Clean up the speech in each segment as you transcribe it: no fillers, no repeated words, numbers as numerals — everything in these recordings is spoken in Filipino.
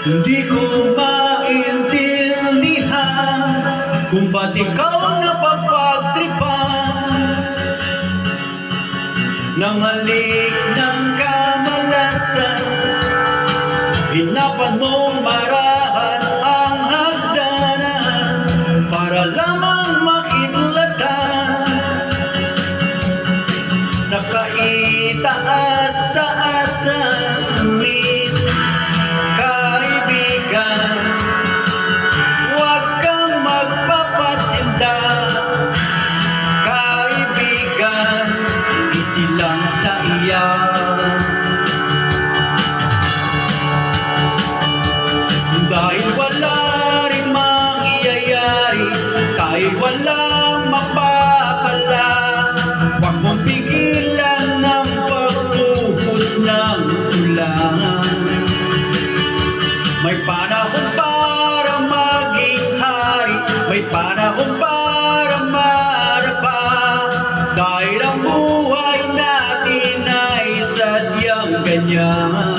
Hindi ko maintindihan kung ba't ikaw napapagtripan ng halik ng kamalasan. Hinapan mong marahan ang hagdanan para lamang makidlatan sa kaitaas-taasan. Ngunit kaibigan, huwag kang magpapasinda. Kaibigan, isilang sa iyan. Dahil wala rin mangyayari, kahit walang mapapala, huwag mong pigilan ng pagbuhos ng ulan. May panahon para maging hari, may panahon para marapa, dahil ang buhay natin ay sadyang ganyan.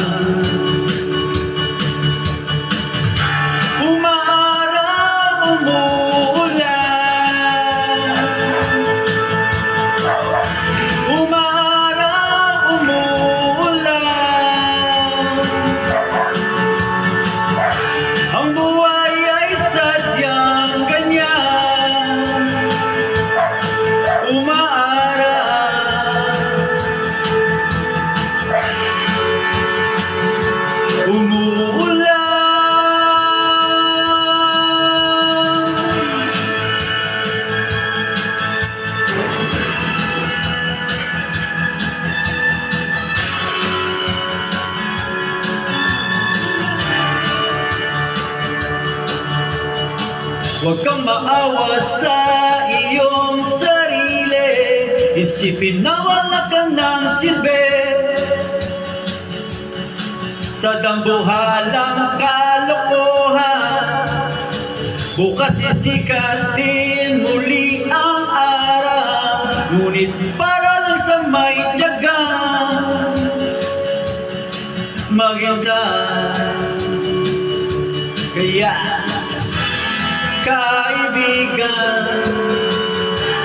Ang buhay ay sadyang ganyan, umaaraw, umuulan. Huwag kang maawa sa iyong sarili, isipin na wala ka ng silbi sa dambuhalang kalokohan. Bukas sisikat din muli ang araw, ngunit para lang sa may tiyaga maghintay. Kaya kaibigan,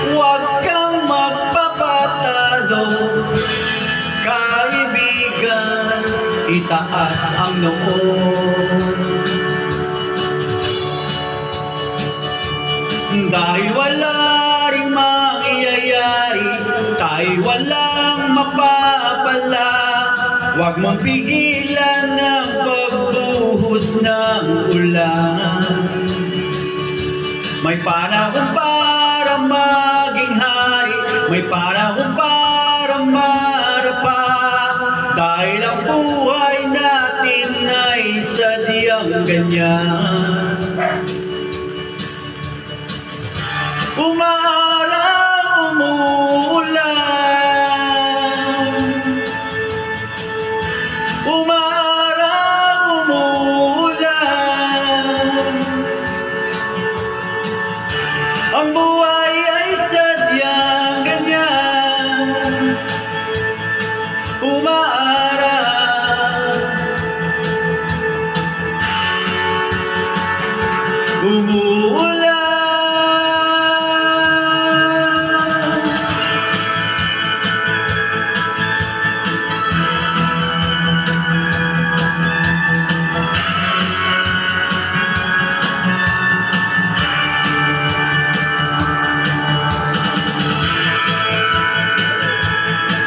huwag kang magpapatalo. Kaibigan, itaas ang noo. Dahil wala ring mangyayari, tayo walang mapapala, huwag mong pigilan ang pagbuhos ng ulan. May panahon para maging hari, may panahon para marapa, dahil ang buhay natin ay sadyang ganyan. Umaaraw, umuulan, umaaraw, umuulan. Ang buhay ay sadyang ganyan, umaaraw, umuulan.